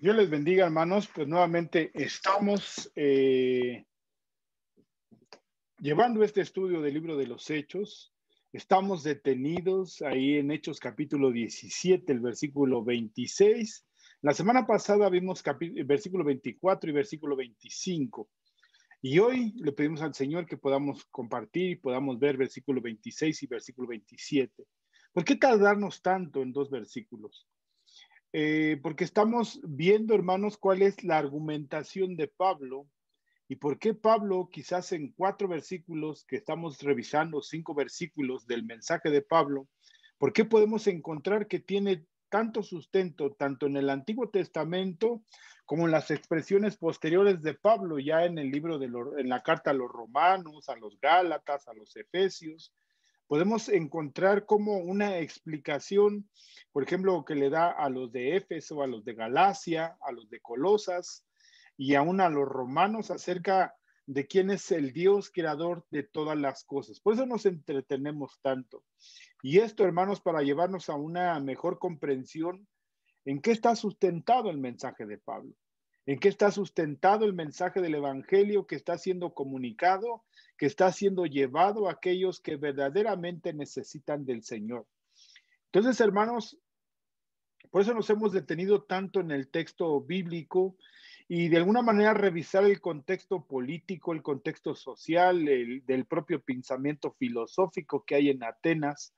Dios les bendiga, hermanos. Pues nuevamente estamos llevando este estudio del libro de los Hechos. Estamos detenidos ahí en Hechos capítulo 17, el versículo 26. La semana pasada vimos versículo 24 y versículo 25. Y hoy le pedimos al Señor que podamos compartir y podamos ver versículo 26 y versículo 27. ¿Por qué tardarnos tanto en dos versículos? Porque estamos viendo, hermanos, cuál es la argumentación de Pablo y por qué Pablo, quizás en 4 versículos que estamos revisando, 5 versículos del mensaje de Pablo, por qué podemos encontrar que tiene tanto sustento, tanto en el Antiguo Testamento como en las expresiones posteriores de Pablo, ya en el libro en la carta a los Romanos, a los Gálatas, a los Efesios. Podemos encontrar como una explicación, por ejemplo, que le da a los de Éfeso, a los de Galacia, a los de Colosas y aún a los romanos acerca de quién es el Dios creador de todas las cosas. Por eso nos entretenemos tanto. Y esto, hermanos, para llevarnos a una mejor comprensión en qué está sustentado el mensaje de Pablo. ¿En qué está sustentado el mensaje del Evangelio que está siendo comunicado, que está siendo llevado a aquellos que verdaderamente necesitan del Señor? Entonces, hermanos, por eso nos hemos detenido tanto en el texto bíblico y de alguna manera revisar el contexto político, el contexto social, del propio pensamiento filosófico que hay en Atenas.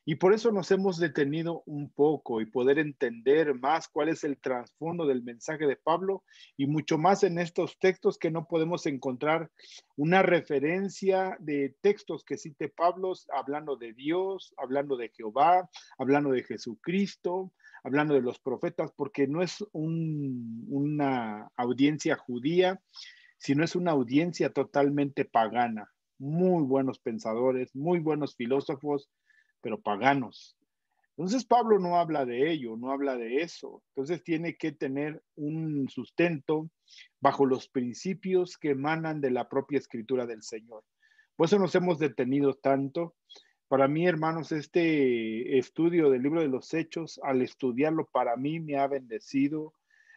Y por eso nos hemos detenido un poco y poder entender más cuál es el trasfondo del mensaje de Pablo y mucho más en estos textos que no podemos encontrar una referencia de textos que cite Pablo hablando de Dios, hablando de Jehová, hablando de Jesucristo, hablando de los profetas, porque no es una audiencia judía, sino es una audiencia totalmente pagana. Muy buenos pensadores, muy buenos filósofos, pero paganos. Entonces Pablo no habla de ello, no habla de eso. Entonces tiene que tener un sustento bajo los principios que emanan de la propia escritura del Señor. Por eso nos hemos detenido tanto. Para mí, hermanos, este estudio del libro de los Hechos, al estudiarlo, para mí me ha bendecido,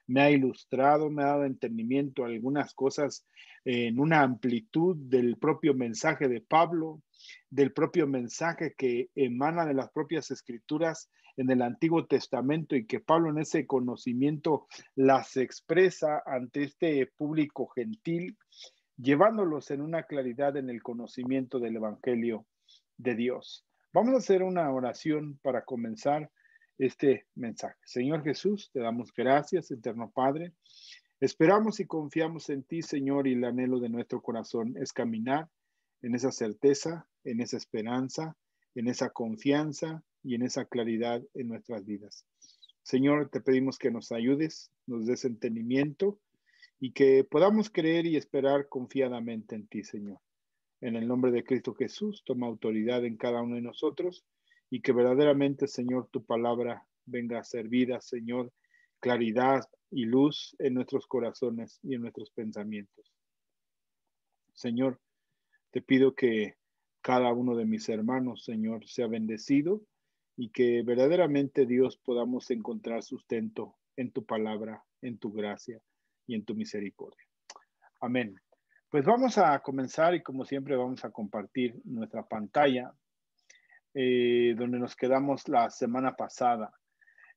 me ha ilustrado, me ha dado entendimiento a algunas cosas en una amplitud del propio mensaje de Pablo, del propio mensaje que emana de las propias escrituras en el Antiguo Testamento y que Pablo en ese conocimiento las expresa ante este público gentil, llevándolos en una claridad en el conocimiento del Evangelio de Dios. Vamos a hacer una oración para comenzar este mensaje. Señor Jesús, te damos gracias, eterno Padre. Esperamos y confiamos en ti, Señor, y el anhelo de nuestro corazón es caminar en esa certeza, en esa esperanza, en esa confianza y en esa claridad en nuestras vidas. Señor, te pedimos que nos ayudes, nos des entendimiento y que podamos creer y esperar confiadamente en ti, Señor. En el nombre de Cristo Jesús, toma autoridad en cada uno de nosotros y que verdaderamente, Señor, tu palabra venga a ser vida, Señor, claridad y luz en nuestros corazones y en nuestros pensamientos. Señor, te pido que cada uno de mis hermanos, Señor, sea bendecido y que verdaderamente, Dios, podamos encontrar sustento en tu palabra, en tu gracia y en tu misericordia. Amén. Pues vamos a comenzar y como siempre vamos a compartir nuestra pantalla donde nos quedamos la semana pasada.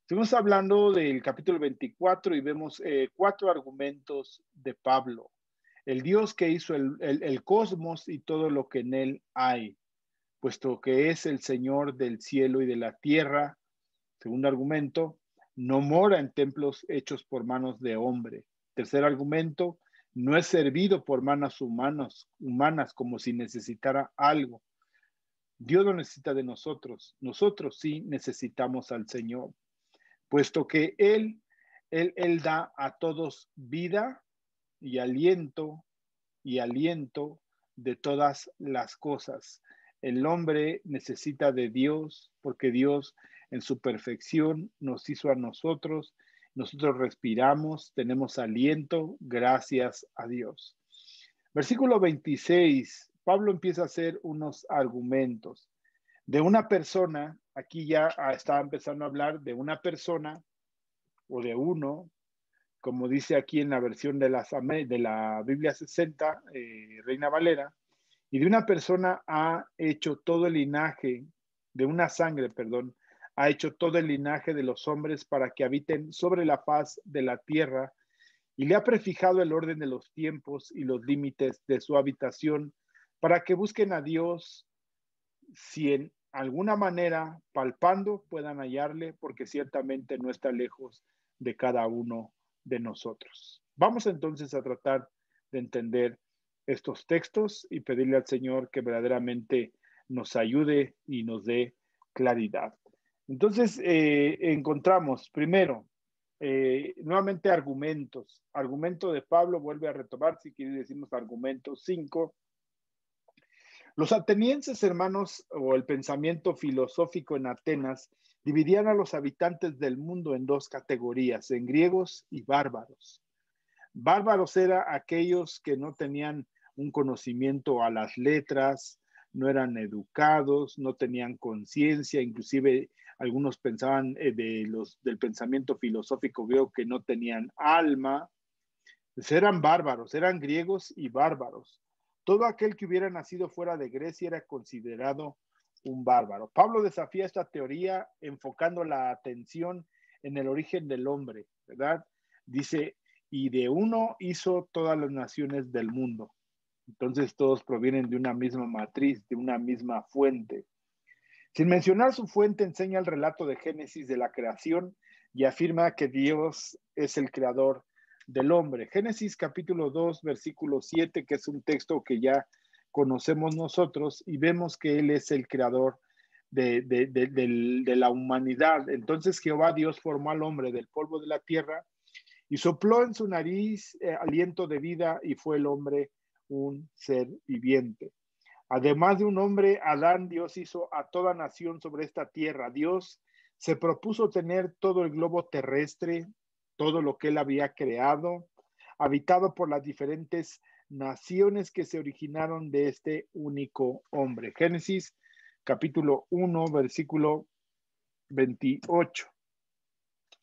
Estuvimos hablando del capítulo 24 y vemos 4 argumentos de Pablo. El Dios que hizo el cosmos y todo lo que en él hay, puesto que es el Señor del cielo y de la tierra. Segundo argumento, no mora en templos hechos por manos de hombre. Tercer argumento, no es servido por manos humanas como si necesitara algo. Dios no necesita de nosotros, nosotros sí necesitamos al Señor, puesto que Él da a todos vida y aliento de todas las cosas. El hombre necesita de Dios porque Dios en su perfección nos hizo a nosotros. Nosotros respiramos, tenemos aliento, gracias a Dios. Versículo 26, Pablo empieza a hacer unos argumentos de una persona. Aquí ya está empezando a hablar de una persona o de uno como dice aquí en la versión de la Biblia 60, Reina Valera, y de una persona ha hecho todo el linaje, de una sangre, perdón, ha hecho todo el linaje de los hombres para que habiten sobre la faz de la tierra, y le ha prefijado el orden de los tiempos y los límites de su habitación, para que busquen a Dios, si en alguna manera, palpando, puedan hallarle, porque ciertamente no está lejos de cada uno de nosotros. Vamos entonces a tratar de entender estos textos y pedirle al Señor que verdaderamente nos ayude y nos dé claridad. Entonces, encontramos primero, nuevamente argumentos. Argumento de Pablo vuelve a retomar, si quiere decimos argumento 5. Los atenienses, hermanos, o el pensamiento filosófico en Atenas, dividían a los habitantes del mundo en dos categorías, en griegos y bárbaros. Bárbaros eran aquellos que no tenían un conocimiento a las letras, no eran educados, no tenían conciencia, inclusive algunos pensaban del pensamiento filosófico griego que no tenían alma. Pues eran bárbaros, eran griegos y bárbaros. Todo aquel que hubiera nacido fuera de Grecia era considerado un bárbaro. Pablo desafía esta teoría enfocando la atención en el origen del hombre, ¿verdad? Dice, y de uno hizo todas las naciones del mundo. Entonces todos provienen de una misma matriz, de una misma fuente. Sin mencionar su fuente, enseña el relato de Génesis de la creación y afirma que Dios es el creador del hombre. Génesis capítulo 2, versículo 7, que es un texto que ya conocemos nosotros y vemos que Él es el creador de la humanidad. Entonces Jehová Dios formó al hombre del polvo de la tierra y sopló en su nariz aliento de vida y fue el hombre un ser viviente. Además de un hombre, Adán, Dios hizo a toda nación sobre esta tierra. Dios se propuso tener todo el globo terrestre, todo lo que él había creado, habitado por las diferentes naciones que se originaron de este único hombre. Génesis capítulo 1, versículo 28.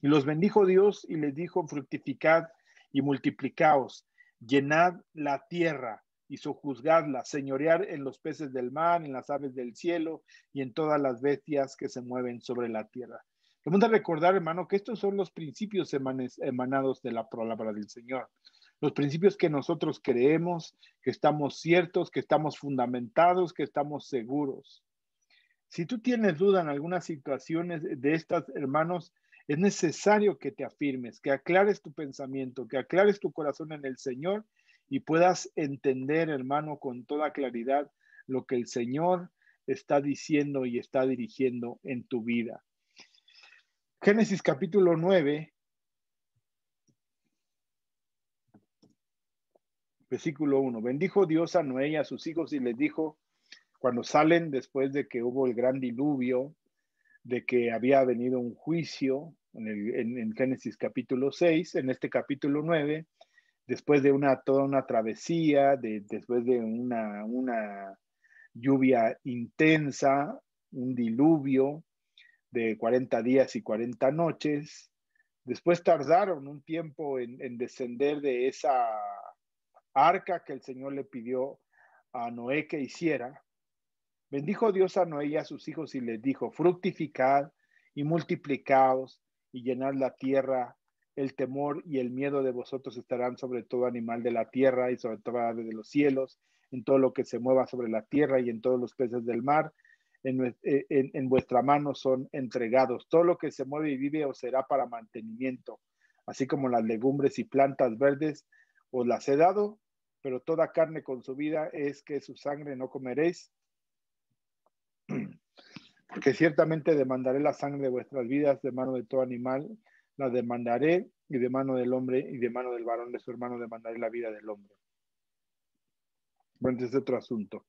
Y los bendijo Dios y les dijo, fructificad y multiplicaos, llenad la tierra y sojuzgadla, señorear en los peces del mar, en las aves del cielo y en todas las bestias que se mueven sobre la tierra. Vamos a recordar, hermano, que estos son los principios emanados de la palabra del Señor. Los principios que nosotros creemos, que estamos ciertos, que estamos fundamentados, que estamos seguros. Si tú tienes duda en algunas situaciones de estas, hermanos, es necesario que te afirmes, que aclares tu pensamiento, que aclares tu corazón en el Señor y puedas entender, hermano, con toda claridad lo que el Señor está diciendo y está dirigiendo en tu vida. Génesis capítulo 9, versículo 1. Bendijo Dios a Noé y a sus hijos y les dijo, cuando salen después de que hubo el gran diluvio, de que había venido un juicio en Génesis capítulo 6, en este capítulo 9, después de toda una travesía, después de una lluvia intensa, un diluvio de 40 días y 40 noches. Después tardaron un tiempo en descender de esa arca que el Señor le pidió a Noé que hiciera. Bendijo Dios a Noé y a sus hijos y les dijo, fructificad y multiplicaos y llenad la tierra. El temor y el miedo de vosotros estarán sobre todo animal de la tierra y sobre toda ave de los cielos, en todo lo que se mueva sobre la tierra y en todos los peces del mar. En vuestra mano son entregados. Todo lo que se mueve y vive os será para mantenimiento, así como las legumbres y plantas verdes os las he dado, pero toda carne con su vida es que su sangre no comeréis, porque ciertamente demandaré la sangre de vuestras vidas de mano de todo animal, la demandaré, y de mano del hombre y de mano del varón de su hermano demandaré la vida del hombre. Bueno, este es otro asunto.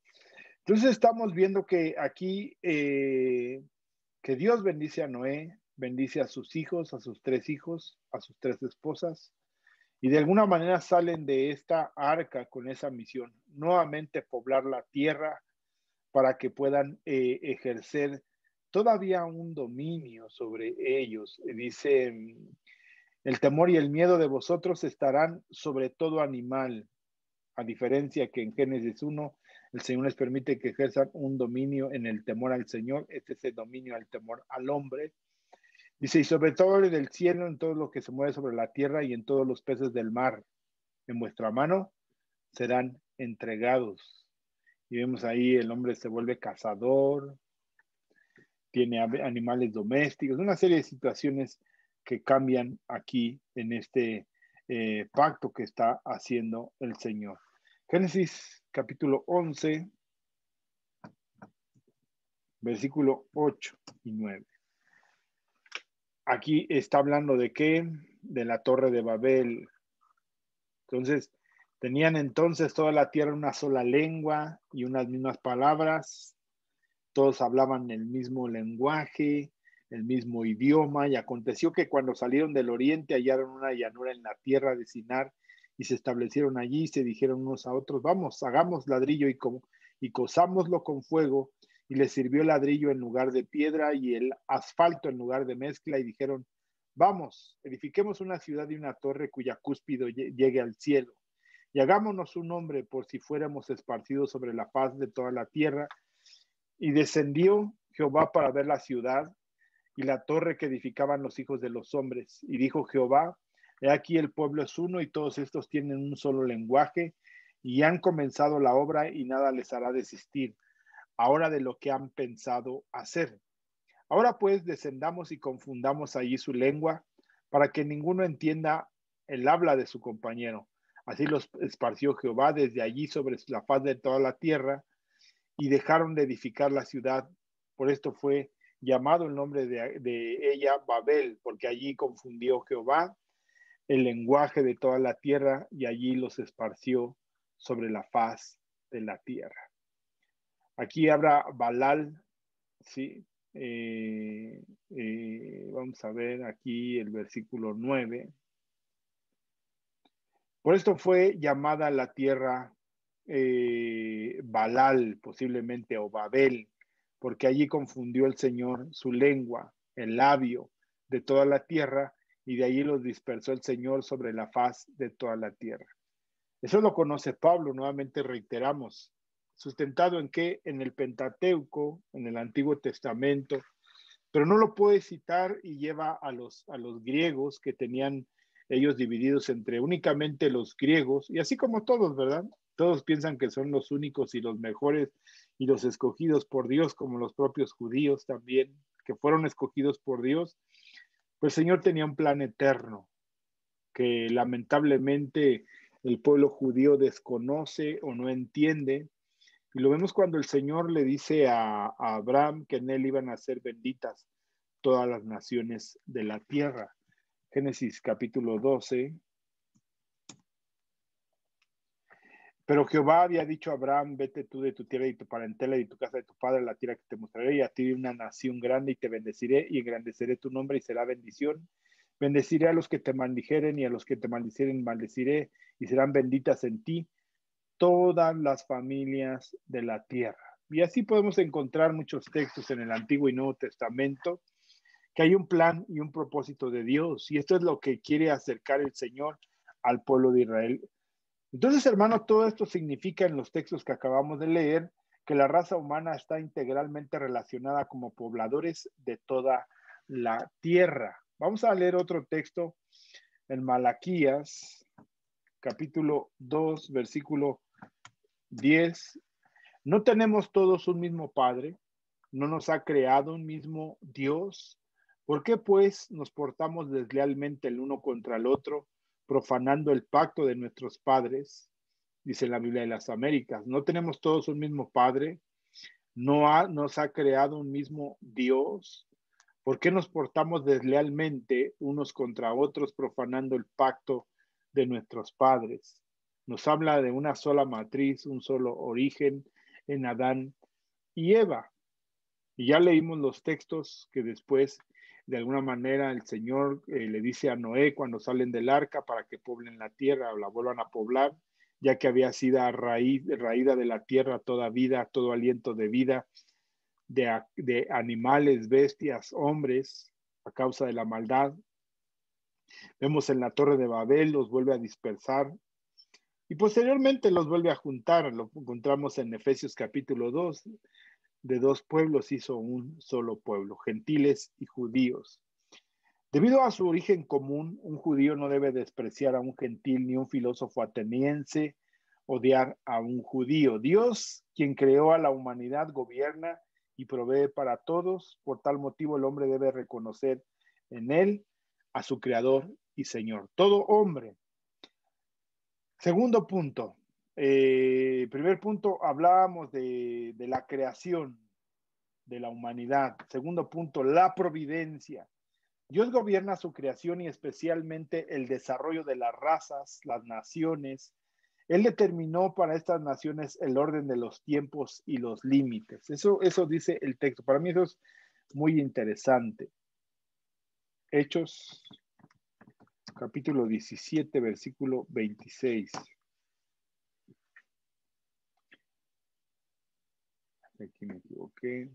Entonces estamos viendo que aquí que Dios bendice a Noé, bendice a sus hijos, a sus 3 hijos, a sus 3 esposas, y de alguna manera salen de esta arca con esa misión, nuevamente poblar la tierra para que puedan ejercer todavía un dominio sobre ellos. Dice El temor y el miedo de vosotros estarán sobre todo animal, a diferencia que en Génesis 1 el Señor les permite que ejerzan un dominio en el temor al Señor. Este es el dominio al temor al hombre. Dice, y sobre todo en el cielo, en todo lo que se mueve sobre la tierra y en todos los peces del mar, en vuestra mano serán entregados. Y vemos ahí el hombre se vuelve cazador, tiene animales domésticos, una serie de situaciones que cambian aquí en este pacto que está haciendo el Señor. Génesis capítulo 11, versículo 8 y 9. Aquí está hablando de qué? De la torre de Babel. Entonces, tenían entonces toda la tierra una sola lengua y unas mismas palabras. Todos hablaban el mismo lenguaje, el mismo idioma, y aconteció que cuando salieron del oriente hallaron una llanura en la tierra de Sinar y se establecieron allí y se dijeron unos a otros, vamos, hagamos ladrillo y cosámoslo con fuego, y les sirvió el ladrillo en lugar de piedra y el asfalto en lugar de mezcla, y dijeron, vamos, edifiquemos una ciudad y una torre cuya cúspide llegue al cielo, y hagámonos un nombre por si fuéramos esparcidos sobre la faz de toda la tierra. Y descendió Jehová para ver la ciudad y la torre que edificaban los hijos de los hombres. Y dijo Jehová, he aquí el pueblo es uno y todos estos tienen un solo lenguaje y han comenzado la obra y nada les hará desistir ahora de lo que han pensado hacer. Ahora pues descendamos y confundamos allí su lengua para que ninguno entienda el habla de su compañero. Así los esparció Jehová desde allí sobre la faz de toda la tierra y dejaron de edificar la ciudad. Por esto fue llamado el nombre de ella Babel, porque allí confundió Jehová el lenguaje de toda la tierra y allí los esparció sobre la faz de la tierra. Aquí habla Balal, ¿sí? Vamos a ver aquí el versículo 9. Por esto fue llamada la tierra Balal, posiblemente, o Babel, porque allí confundió el Señor su lengua, el labio de toda la tierra, y de allí los dispersó el Señor sobre la faz de toda la tierra. Eso lo conoce Pablo, nuevamente reiteramos. ¿Sustentado en qué? En el Pentateuco, en el Antiguo Testamento, pero no lo puede citar y lleva a los griegos que tenían ellos divididos entre únicamente los griegos, y así como todos, ¿verdad? Todos piensan que son los únicos y los mejores y los escogidos por Dios, como los propios judíos también, que fueron escogidos por Dios. Pues el Señor tenía un plan eterno que lamentablemente el pueblo judío desconoce o no entiende. Y lo vemos cuando el Señor le dice a Abraham que en él iban a ser benditas todas las naciones de la tierra. Génesis capítulo 12. Pero Jehová había dicho a Abraham, vete tú de tu tierra y tu parentela y tu casa de tu padre a la tierra que te mostraré, y a ti una nación grande, y te bendeciré y engrandeceré tu nombre y será bendición. Bendeciré a los que te maldijeren y a los que te maldicieren maldeciré, y serán benditas en ti todas las familias de la tierra. Y así podemos encontrar muchos textos en el Antiguo y Nuevo Testamento que hay un plan y un propósito de Dios, y esto es lo que quiere acercar el Señor al pueblo de Israel. Entonces, hermano, todo esto significa en los textos que acabamos de leer que la raza humana está integralmente relacionada como pobladores de toda la tierra. Vamos a leer otro texto en Malaquías, capítulo 2, versículo 10. ¿No tenemos todos un mismo Padre? ¿No nos ha creado un mismo Dios? ¿Por qué pues nos portamos deslealmente el uno contra el otro, profanando el pacto de nuestros padres? Dice la Biblia de las Américas. ¿No tenemos todos un mismo Padre? ¿Nos ha creado un mismo Dios? ¿Por qué nos portamos deslealmente unos contra otros, profanando el pacto de nuestros padres? Nos habla de una sola matriz, un solo origen en Adán y Eva. Y ya leímos los textos que después, de alguna manera, el Señor le dice a Noé cuando salen del arca para que poblen la tierra o la vuelvan a poblar, ya que había sido raída de la tierra toda vida, todo aliento de vida, de animales, bestias, hombres, a causa de la maldad. Vemos en la Torre de Babel, los vuelve a dispersar y posteriormente los vuelve a juntar. Lo encontramos en Efesios capítulo 2. De dos pueblos hizo un solo pueblo, gentiles y judíos. Debido a su origen común, un judío no debe despreciar a un gentil ni un filósofo ateniense odiar a un judío. Dios, quien creó a la humanidad, gobierna y provee para todos. Por tal motivo, el hombre debe reconocer en él a su creador y Señor. Todo hombre. Segundo punto. Primer punto, hablábamos de la creación de la humanidad. Segundo punto, la providencia. Dios gobierna su creación y especialmente el desarrollo de las razas, las naciones. Él determinó para estas naciones el orden de los tiempos y los límites. Eso dice el texto. Para mí eso es muy interesante. Hechos, capítulo 17, versículo 26. Aquí me equivoqué.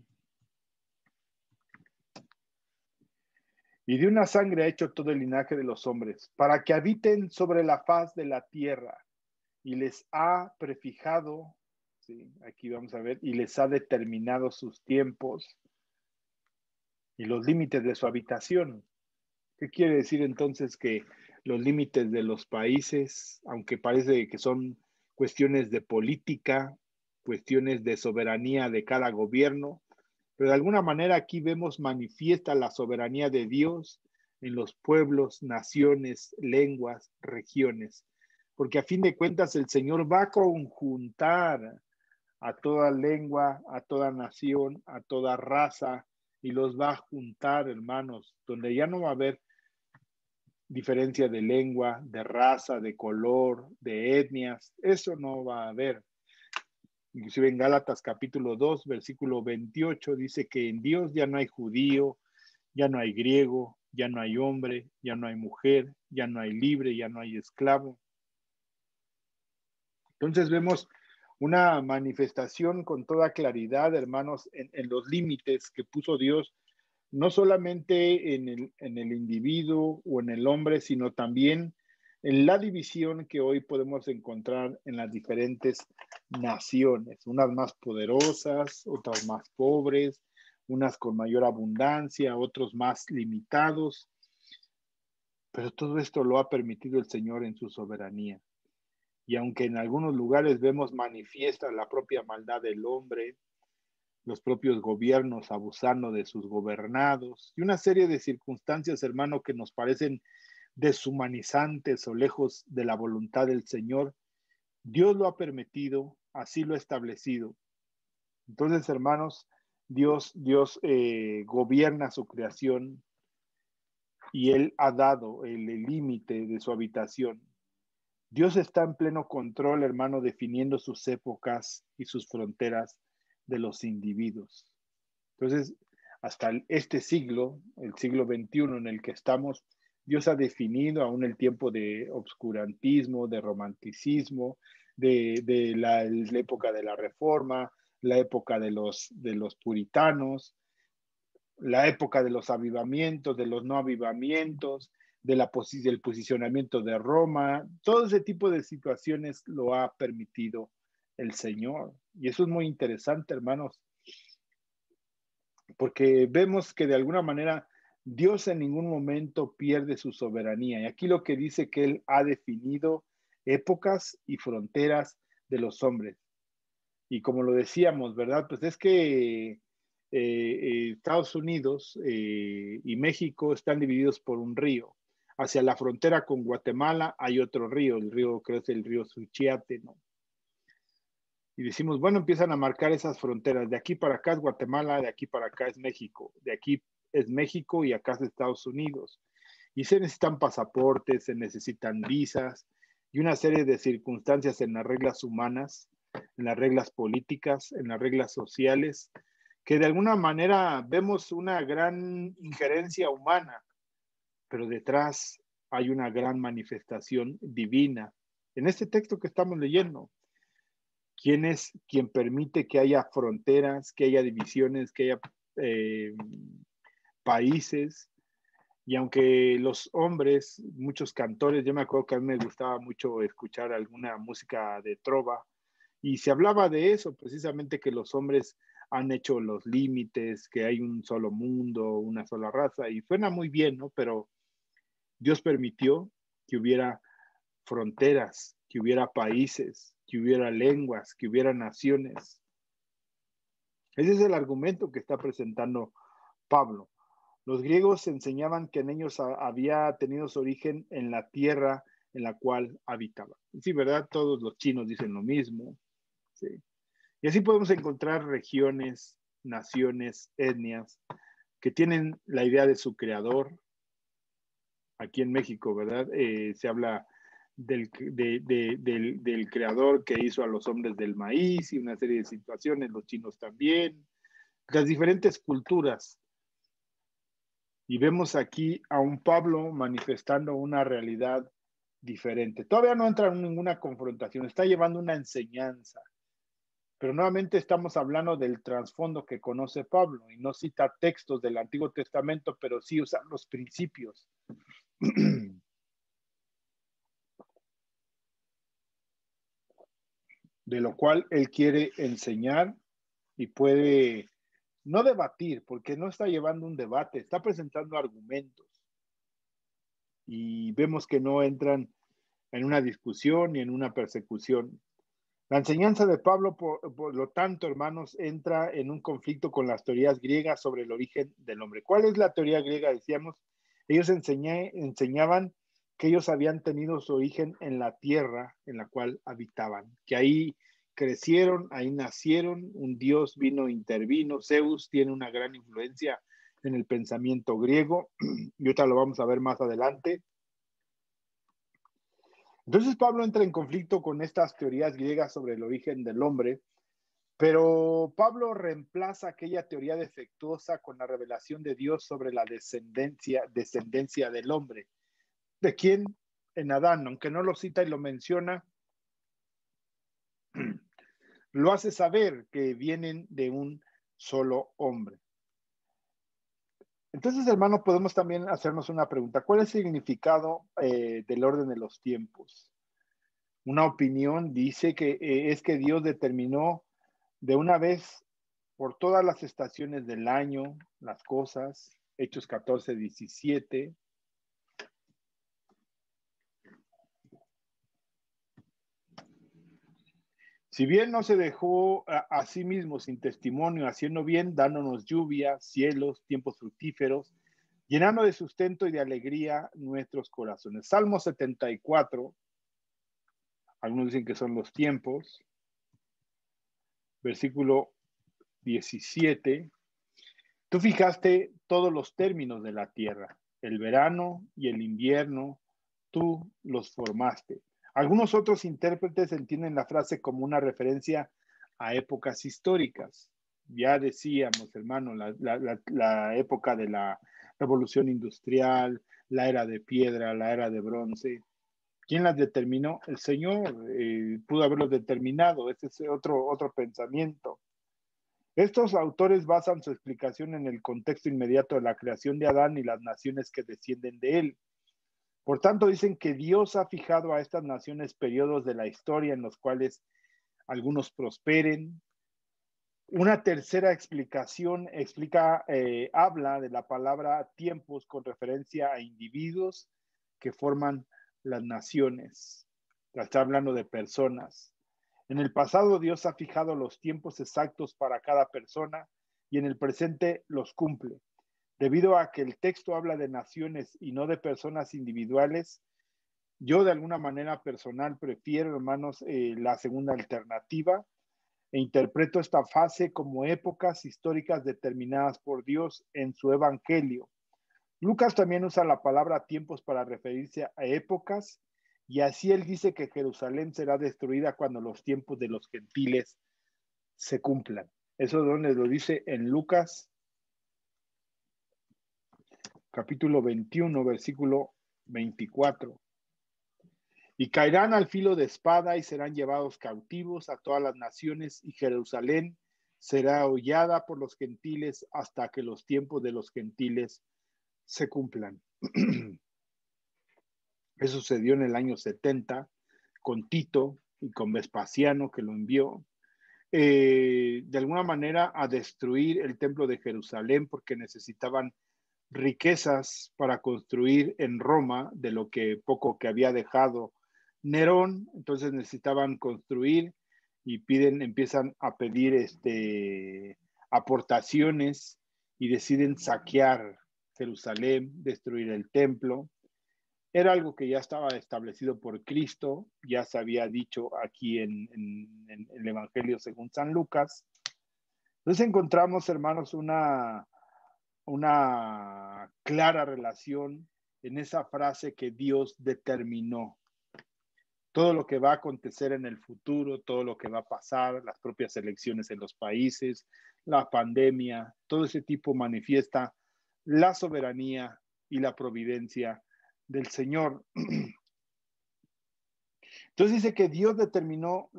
Y de una sangre ha hecho todo el linaje de los hombres, para que habiten sobre la faz de la tierra, y les ha prefijado, ¿sí? Aquí vamos a ver, y les ha determinado sus tiempos y los límites de su habitación. ¿Qué quiere decir entonces? Que los límites de los países, aunque parece que son cuestiones de política, cuestiones de soberanía de cada gobierno, pero de alguna manera aquí vemos manifiesta la soberanía de Dios en los pueblos, naciones, lenguas, regiones. Porque a fin de cuentas el Señor va a conjuntar a toda lengua, a toda nación, a toda raza, y los va a juntar, hermanos, donde ya no va a haber diferencia de lengua, de raza, de color, de etnias. Eso no va a haber. Inclusive en Gálatas capítulo 2, versículo 28, dice que en Dios ya no hay judío, ya no hay griego, ya no hay hombre, ya no hay mujer, ya no hay libre, ya no hay esclavo. Entonces vemos una manifestación con toda claridad, hermanos, en los límites que puso Dios, no solamente en el individuo o en el hombre, sino también en la división que hoy podemos encontrar en las diferentes naciones, unas más poderosas, otras más pobres, unas con mayor abundancia, otros más limitados, pero todo esto lo ha permitido el Señor en su soberanía. Y aunque en algunos lugares vemos manifiesta la propia maldad del hombre, los propios gobiernos abusando de sus gobernados y una serie de circunstancias, hermano, que nos parecen deshumanizantes o lejos de la voluntad del Señor, Dios lo ha permitido, así lo ha establecido. Entonces, hermanos, Dios gobierna su creación y Él ha dado el límite de su habitación. Dios está en pleno control, hermano, definiendo sus épocas y sus fronteras de los individuos. Entonces, hasta este siglo, el siglo XXI en el que estamos, Dios ha definido aún el tiempo de obscurantismo, de romanticismo, de la época de la Reforma, la época de los puritanos, la época de los avivamientos, de los no avivamientos, del posicionamiento de Roma. Todo ese tipo de situaciones lo ha permitido el Señor. Y eso es muy interesante, hermanos, porque vemos que de alguna manera Dios en ningún momento pierde su soberanía. Y aquí lo que dice que Él ha definido épocas y fronteras de los hombres. Y como lo decíamos, ¿verdad? Pues es que Estados Unidos y México están divididos por un río. Hacia la frontera con Guatemala hay otro río, el río, creo que es el río Suchiate, ¿no? Y decimos, bueno, empiezan a marcar esas fronteras. De aquí para acá es Guatemala, de aquí para acá es México, de aquí es México y acá es Estados Unidos. Y se necesitan pasaportes, se necesitan visas y una serie de circunstancias en las reglas humanas, en las reglas políticas, en las reglas sociales, que de alguna manera vemos una gran injerencia humana, pero detrás hay una gran manifestación divina. En este texto que estamos leyendo, ¿quién es quien permite que haya fronteras, que haya divisiones, que haya países? Y aunque los hombres, muchos cantores, yo me acuerdo que a mí me gustaba mucho escuchar alguna música de trova, y se hablaba de eso, precisamente que los hombres han hecho los límites, que hay un solo mundo, una sola raza, y suena muy bien, ¿no? Pero Dios permitió que hubiera fronteras, que hubiera países, que hubiera lenguas, que hubiera naciones. Ese es el argumento que está presentando Pablo. Los griegos enseñaban que en ellos había tenido su origen en la tierra en la cual habitaban. Sí, ¿verdad? Todos los chinos dicen lo mismo. Sí. Y así podemos encontrar regiones, naciones, etnias, que tienen la idea de su creador. Aquí en México, ¿verdad? Se habla del creador que hizo a los hombres del maíz y una serie de situaciones, los chinos también, las diferentes culturas. Y vemos aquí a un Pablo manifestando una realidad diferente. Todavía no entra en ninguna confrontación, está llevando una enseñanza. Pero nuevamente estamos hablando del trasfondo que conoce Pablo y no cita textos del Antiguo Testamento, pero sí usa los principios. De lo cual él quiere enseñar y puede no debatir, porque no está llevando un debate, está presentando argumentos. Y vemos que no entran en una discusión ni en una persecución. La enseñanza de Pablo, por lo tanto, hermanos, entra en un conflicto con las teorías griegas sobre el origen del hombre. ¿Cuál es la teoría griega? Decíamos, ellos enseñaban que ellos habían tenido su origen en la tierra en la cual habitaban, que ahí crecieron, ahí nacieron, un dios vino, intervino, Zeus tiene una gran influencia en el pensamiento griego, y ahorita lo vamos a ver más adelante. Entonces Pablo entra en conflicto con estas teorías griegas sobre el origen del hombre, pero Pablo reemplaza aquella teoría defectuosa con la revelación de Dios sobre la descendencia del hombre. ¿De quién? En Adán, aunque no lo cita y lo menciona, lo hace saber que vienen de un solo hombre. Entonces, hermano, podemos también hacernos una pregunta. ¿Cuál es el significado del orden de los tiempos? Una opinión dice que es que Dios determinó de una vez por todas las estaciones del año, las cosas, Hechos 14, 17. Si bien no se dejó a sí mismo sin testimonio, haciendo bien, dándonos lluvia, cielos, tiempos fructíferos, llenando de sustento y de alegría nuestros corazones. Salmo 74, algunos dicen que son los tiempos, versículo 17. Tú fijaste todos los términos de la tierra, el verano y el invierno, tú los formaste. Algunos otros intérpretes entienden la frase como una referencia a épocas históricas. Ya decíamos, hermano, la época de la revolución industrial, la era de piedra, la era de bronce. ¿Quién las determinó? El Señor pudo haberlos determinado. Ese es otro pensamiento. Estos autores basan su explicación en el contexto inmediato de la creación de Adán y las naciones que descienden de él. Por tanto, dicen que Dios ha fijado a estas naciones periodos de la historia en los cuales algunos prosperen. Una tercera explicación habla de la palabra tiempos con referencia a individuos que forman las naciones. Está hablando de personas. En el pasado Dios ha fijado los tiempos exactos para cada persona y en el presente los cumple. Debido a que el texto habla de naciones y no de personas individuales, yo de alguna manera personal prefiero, hermanos, la segunda alternativa e interpreto esta fase como épocas históricas determinadas por Dios en su evangelio. Lucas también usa la palabra tiempos para referirse a épocas y así él dice que Jerusalén será destruida cuando los tiempos de los gentiles se cumplan. Eso es donde lo dice en Lucas capítulo 21, versículo 24. Y caerán al filo de espada y serán llevados cautivos a todas las naciones y Jerusalén será hollada por los gentiles hasta que los tiempos de los gentiles se cumplan. Eso sucedió en el año 70 con Tito y con Vespasiano, que lo envió de alguna manera a destruir el templo de Jerusalén porque necesitaban riquezas para construir en Roma de lo que poco que había dejado Nerón. Entonces necesitaban construir y empiezan a pedir aportaciones y deciden saquear Jerusalén, destruir el templo. Era algo que ya estaba establecido por Cristo, ya se había dicho aquí en el Evangelio según San Lucas. Entonces encontramos, hermanos, una clara relación en esa frase que Dios determinó. Todo lo que va a acontecer en el futuro, todo lo que va a pasar, las propias elecciones en los países, la pandemia, todo ese tipo manifiesta la soberanía y la providencia del Señor. Entonces dice que Dios determinó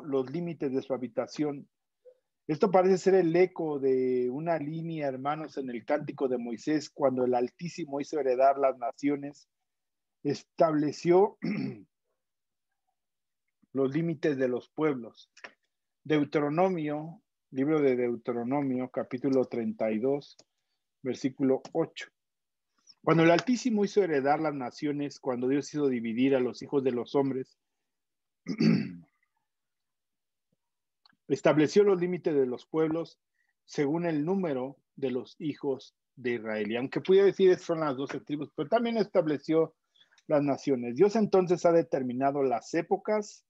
los límites de su habitación. Esto parece ser el eco de una línea, hermanos, en el Cántico de Moisés, cuando el Altísimo hizo heredar las naciones, estableció los límites de los pueblos. Deuteronomio, libro de Deuteronomio, capítulo 32, versículo 8. Cuando el Altísimo hizo heredar las naciones, cuando Dios hizo dividir a los hijos de los hombres, estableció los límites de los pueblos según el número de los hijos de Israel. Y aunque pudiera decir son las 12 tribus, pero también estableció las naciones. Dios entonces ha determinado las épocas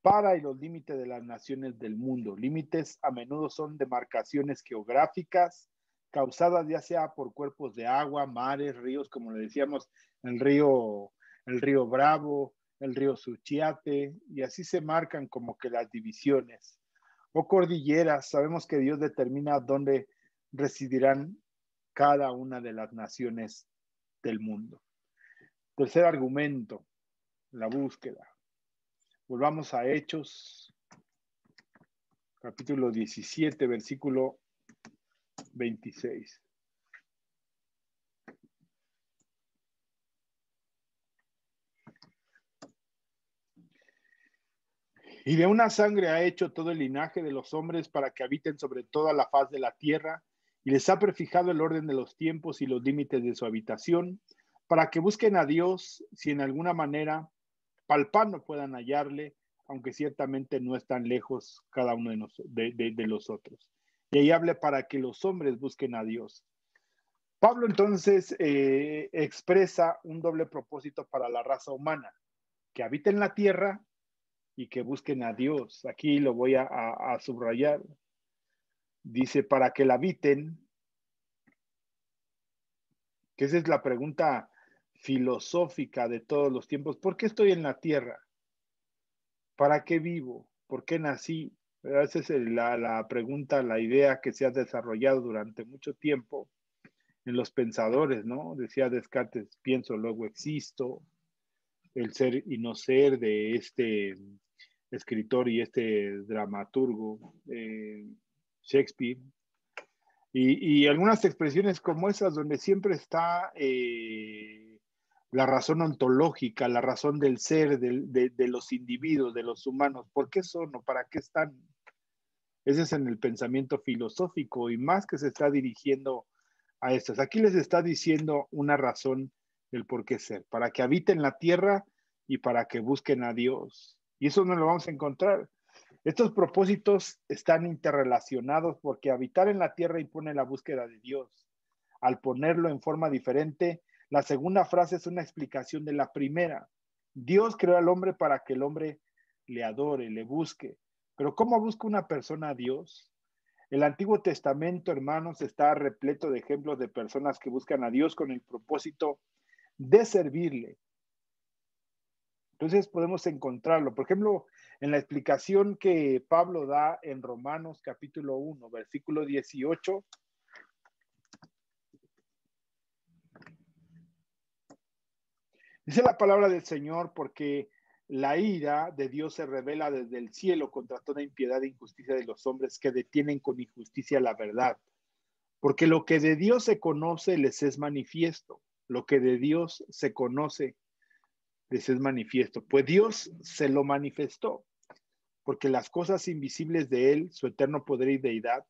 para y los límites de las naciones del mundo. Límites a menudo son demarcaciones geográficas causadas ya sea por cuerpos de agua, mares, ríos, como le decíamos, el río Bravo, el río Suchiate, y así se marcan como que las divisiones. O cordilleras, sabemos que Dios determina dónde residirán cada una de las naciones del mundo. Tercer argumento, la búsqueda. Volvamos a Hechos, capítulo 17, versículo 26. Y de una sangre ha hecho todo el linaje de los hombres para que habiten sobre toda la faz de la tierra, y les ha prefijado el orden de los tiempos y los límites de su habitación, para que busquen a Dios si en alguna manera palpando puedan hallarle, aunque ciertamente no están lejos cada uno de los otros. Y ahí habla para que los hombres busquen a Dios. Pablo entonces expresa un doble propósito para la raza humana, que habite en la tierra y que busquen a Dios. Aquí lo voy a subrayar. Dice, para que la habiten, que esa es la pregunta filosófica de todos los tiempos. ¿Por qué estoy en la tierra? ¿Para qué vivo? ¿Por qué nací? Esa es la pregunta, la idea que se ha desarrollado durante mucho tiempo en los pensadores, ¿no? Decía Descartes, pienso, luego existo, el ser y no ser de este escritor y este dramaturgo, Shakespeare. Y algunas expresiones como esas, donde siempre está la razón ontológica, la razón del ser, de los individuos, de los humanos. ¿Por qué son o para qué están? Ese es en el pensamiento filosófico y más que se está dirigiendo a estas. Aquí les está diciendo una razón del por qué ser, para que habiten la tierra y para que busquen a Dios. Y eso no lo vamos a encontrar. Estos propósitos están interrelacionados porque habitar en la tierra impone la búsqueda de Dios. Al ponerlo en forma diferente, la segunda frase es una explicación de la primera. Dios creó al hombre para que el hombre le adore, le busque. Pero ¿cómo busca una persona a Dios? El Antiguo Testamento, hermanos, está repleto de ejemplos de personas que buscan a Dios con el propósito de servirle. Entonces podemos encontrarlo. Por ejemplo, en la explicación que Pablo da en Romanos capítulo 1, versículo 18. Dice la palabra del Señor, porque la ira de Dios se revela desde el cielo contra toda impiedad e injusticia de los hombres que detienen con injusticia la verdad. Porque lo que de Dios se conoce les es manifiesto. Lo que de Dios se conoce les es manifiesto. Pues Dios se lo manifestó. Porque las cosas invisibles de Él, su eterno poder y deidad,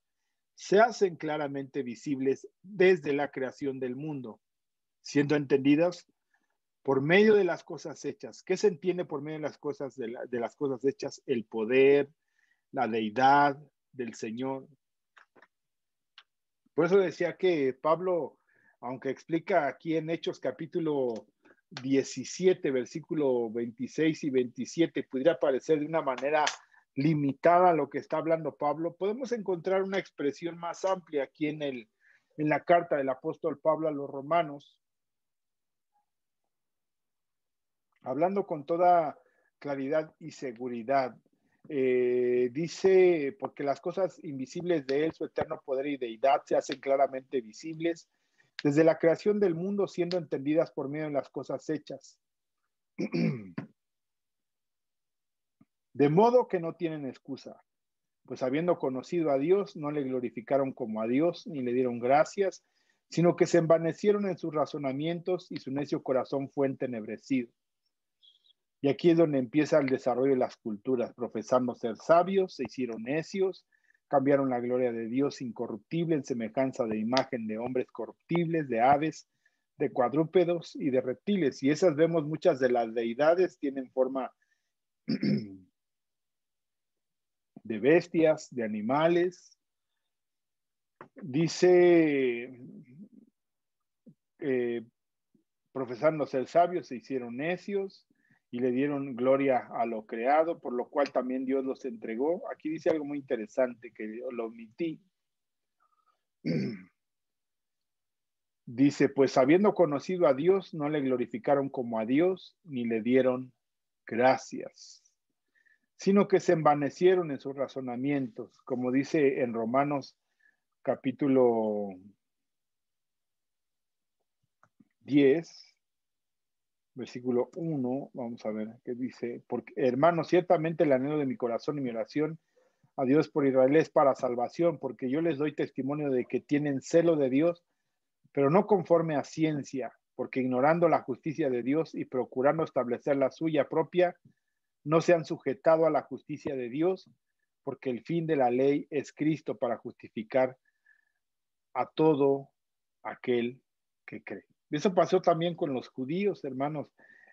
se hacen claramente visibles desde la creación del mundo, siendo entendidas por medio de las cosas hechas. ¿Qué se entiende por medio de las cosas, de las cosas hechas? El poder, la deidad del Señor. Por eso decía que Pablo, aunque explica aquí en Hechos capítulo 17, versículo 26 y 27, pudiera parecer de una manera limitada a lo que está hablando Pablo, podemos encontrar una expresión más amplia aquí en la carta del apóstol Pablo a los romanos, hablando con toda claridad y seguridad. Dice, porque las cosas invisibles de Él, su eterno poder y deidad, se hacen claramente visibles desde la creación del mundo, siendo entendidas por medio de las cosas hechas. De modo que no tienen excusa, pues habiendo conocido a Dios, no le glorificaron como a Dios, ni le dieron gracias, sino que se envanecieron en sus razonamientos y su necio corazón fue entenebrecido. Y aquí es donde empieza el desarrollo de las culturas, profesando ser sabios, se hicieron necios, cambiaron la gloria de Dios incorruptible en semejanza de imagen de hombres corruptibles, de aves, de cuadrúpedos y de reptiles. Y esas vemos muchas de las deidades, tienen forma de bestias, de animales. Dice, profesando ser sabios, se hicieron necios y le dieron gloria a lo creado, por lo cual también Dios los entregó. Aquí dice algo muy interesante que lo omití. Dice, pues habiendo conocido a Dios, no le glorificaron como a Dios, ni le dieron gracias, sino que se envanecieron en sus razonamientos, como dice en Romanos capítulo 10, versículo 1, vamos a ver qué dice, porque hermanos, ciertamente el anhelo de mi corazón y mi oración a Dios por Israel es para salvación, porque yo les doy testimonio de que tienen celo de Dios, pero no conforme a ciencia, porque ignorando la justicia de Dios y procurando establecer la suya propia, no se han sujetado a la justicia de Dios, porque el fin de la ley es Cristo para justificar a todo aquel que cree. Eso pasó también con los judíos, hermanos.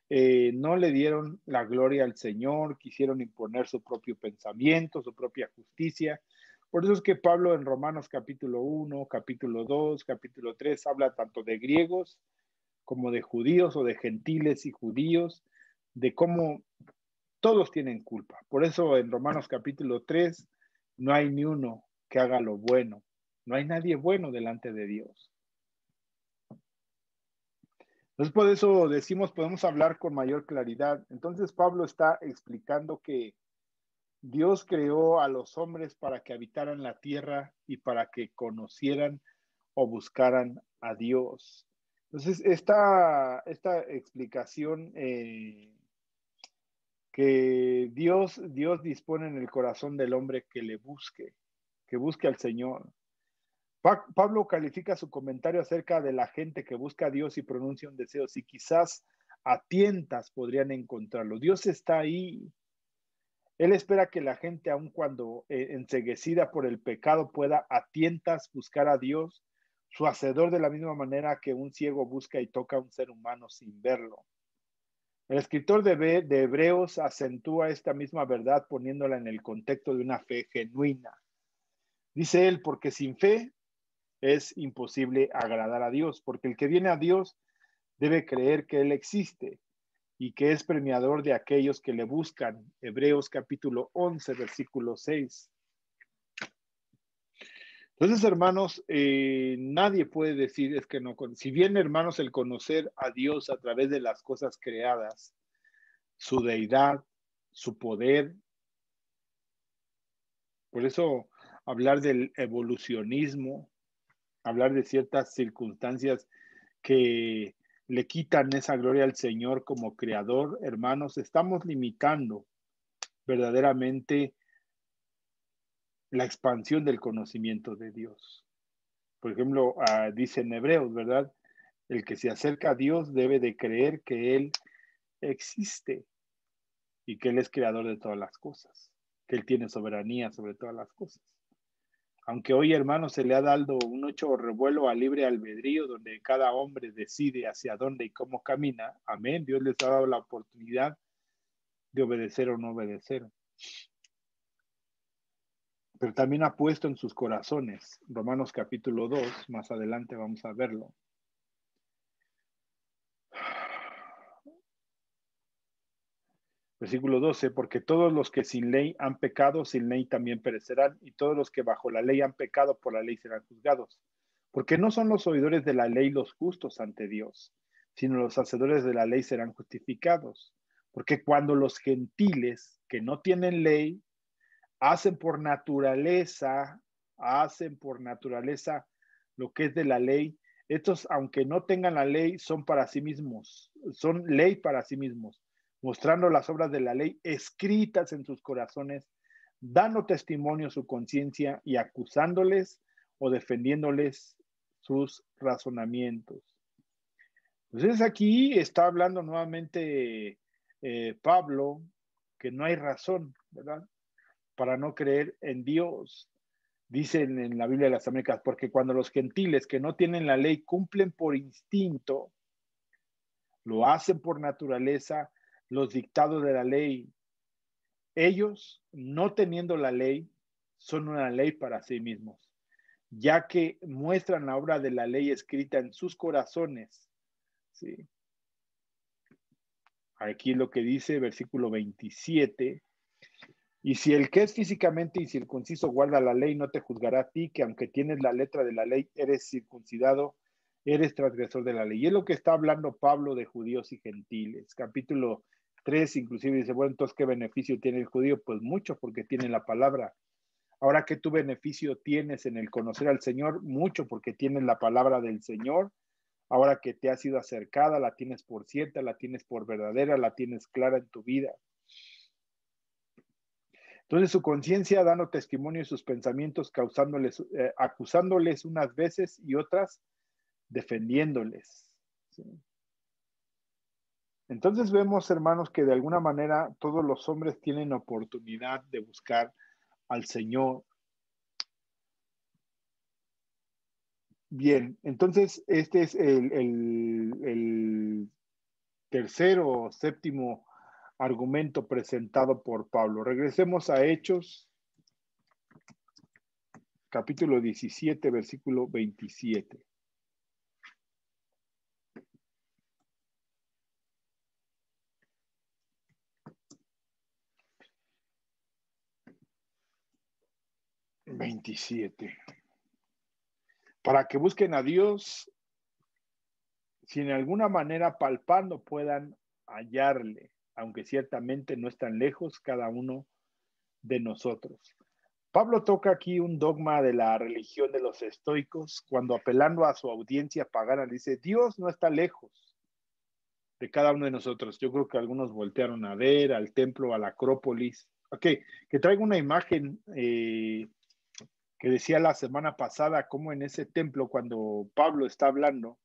No le dieron la gloria al Señor, quisieron imponer su propio pensamiento, su propia justicia. Por eso es que Pablo en Romanos capítulo 1, capítulo 2, capítulo 3 habla tanto de griegos como de judíos o de gentiles y judíos, de cómo todos tienen culpa. Por eso en Romanos capítulo 3 no hay ni uno que haga lo bueno. No hay nadie bueno delante de Dios. Entonces, por eso decimos, podemos hablar con mayor claridad. Entonces, Pablo está explicando que Dios creó a los hombres para que habitaran la tierra y para que conocieran o buscaran a Dios. Entonces, esta explicación que Dios dispone en el corazón del hombre que busque al Señor. Pablo califica su comentario acerca de la gente que busca a Dios y pronuncia un deseo, si quizás a tientas podrían encontrarlo. Dios está ahí. Él espera que la gente, aun cuando enceguecida por el pecado, pueda a tientas buscar a Dios, su hacedor, de la misma manera que un ciego busca y toca a un ser humano sin verlo. El escritor de Hebreos acentúa esta misma verdad poniéndola en el contexto de una fe genuina. Dice él, porque sin fe es imposible agradar a Dios, porque el que viene a Dios debe creer que Él existe y que es premiador de aquellos que le buscan. Hebreos capítulo 11, versículo 6. Entonces, hermanos, nadie puede decir es que no. Si bien, hermanos, el conocer a Dios a través de las cosas creadas, su deidad, su poder, por eso hablar del evolucionismo, hablar de ciertas circunstancias que le quitan esa gloria al Señor como creador, hermanos, estamos limitando verdaderamente la expansión del conocimiento de Dios. Por ejemplo, dice en Hebreos, ¿verdad? El que se acerca a Dios debe de creer que Él existe y que Él es creador de todas las cosas, que Él tiene soberanía sobre todas las cosas. Aunque hoy, hermanos, se le ha dado un hecho revuelo a libre albedrío, donde cada hombre decide hacia dónde y cómo camina, amén, Dios les ha dado la oportunidad de obedecer o no obedecer. Pero también ha puesto en sus corazones, Romanos capítulo 2, más adelante vamos a verlo. Versículo 12, porque todos los que sin ley han pecado, sin ley también perecerán, y todos los que bajo la ley han pecado, por la ley serán juzgados. Porque no son los oidores de la ley los justos ante Dios, sino los hacedores de la ley serán justificados. Porque cuando los gentiles que no tienen ley hacen por naturaleza lo que es de la ley, estos, aunque no tengan la ley, son para sí mismos, son ley para sí mismos, mostrando las obras de la ley escritas en sus corazones, dando testimonio a su conciencia y acusándoles o defendiéndoles sus razonamientos. Entonces aquí está hablando nuevamente Pablo que no hay razón, ¿verdad?, para no creer en Dios. Dicen en la Biblia de las Américas, porque cuando los gentiles que no tienen la ley cumplen por instinto, lo hacen por naturaleza, los dictados de la ley, ellos, no teniendo la ley, son una ley para sí mismos, ya que muestran la obra de la ley escrita en sus corazones. ¿Sí? Aquí lo que dice, versículo 27. Y si el que es físicamente incircunciso guarda la ley, no te juzgará a ti, que aunque tienes la letra de la ley, eres circuncidado, eres transgresor de la ley. Y es lo que está hablando Pablo de judíos y gentiles. Capítulo 3 inclusive dice, bueno, entonces, ¿qué beneficio tiene el judío? Pues mucho, porque tiene la palabra. Ahora, ¿qué tu beneficio tienes en el conocer al Señor? Mucho, porque tienes la palabra del Señor. Ahora que te ha sido acercada, la tienes por cierta, la tienes por verdadera, la tienes clara en tu vida. Entonces su conciencia dando testimonio de sus pensamientos, acusándoles unas veces y otras defendiéndoles. ¿Sí? Entonces vemos, hermanos, que de alguna manera todos los hombres tienen oportunidad de buscar al Señor. Bien, entonces este es el tercero o séptimo argumento presentado por Pablo. Regresemos a Hechos, capítulo 17, versículo 27. Para que busquen a Dios, si en alguna manera palpando puedan hallarle, aunque ciertamente no están lejos cada uno de nosotros. Pablo toca aquí un dogma de la religión de los estoicos, cuando apelando a su audiencia pagana dice, Dios no está lejos de cada uno de nosotros. Yo creo que algunos voltearon a ver al templo, a la Acrópolis. Ok, que traigo una imagen que decía la semana pasada, como en ese templo, cuando Pablo está hablando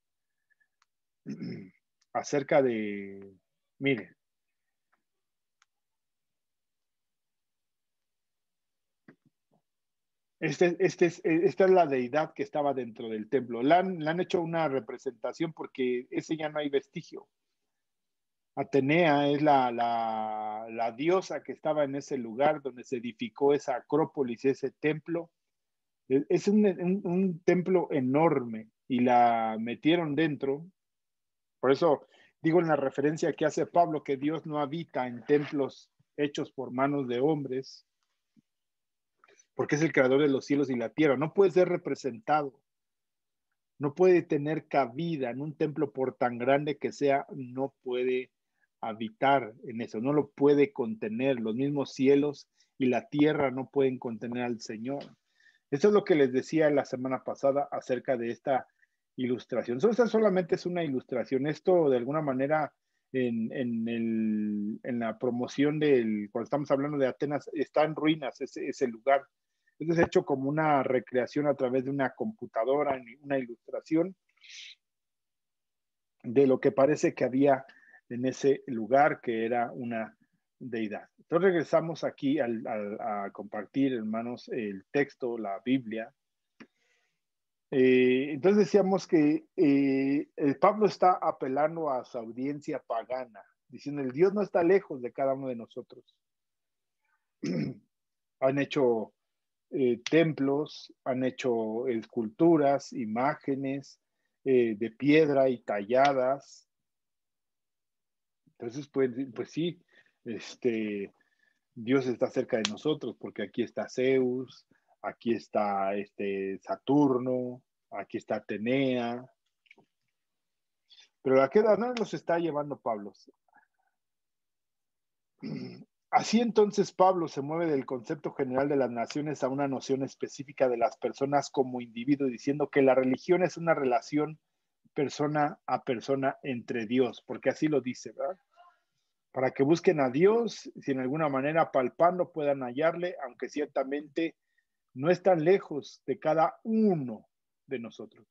acerca de, mire, esta es la deidad que estaba dentro del templo. Le han hecho una representación porque ese ya no hay vestigio. Atenea es la diosa que estaba en ese lugar donde se edificó esa acrópolis, ese templo. Es un templo enorme y la metieron dentro. Por eso digo en la referencia que hace Pablo que Dios no habita en templos hechos por manos de hombres, porque es el creador de los cielos y la tierra. No puede ser representado, no puede tener cabida en un templo por tan grande que sea, no puede habitar en eso, no lo puede contener. Los mismos cielos y la tierra no pueden contener al Señor. Eso es lo que les decía la semana pasada acerca de esta ilustración. Esta solamente es una ilustración. Esto de alguna manera en la promoción cuando estamos hablando de Atenas, está en ruinas ese lugar. Esto es hecho como una recreación a través de una computadora, una ilustración de lo que parece que había en ese lugar, que era una deidad. Entonces regresamos aquí a compartir, hermanos, el texto, la Biblia. Entonces decíamos que el Pablo está apelando a su audiencia pagana, diciendo, el Dios no está lejos de cada uno de nosotros. Han hecho templos, han hecho esculturas, imágenes de piedra y talladas. Entonces, pues sí, Dios está cerca de nosotros, porque aquí está Zeus, aquí está Saturno, aquí está Atenea. Pero ¿a qué edad no los está llevando Pablo? Así entonces Pablo se mueve del concepto general de las naciones a una noción específica de las personas como individuo, diciendo que la religión es una relación persona a persona entre Dios, porque así lo dice, ¿verdad? Para que busquen a Dios, si en alguna manera palpando puedan hallarle, aunque ciertamente no están lejos de cada uno de nosotros,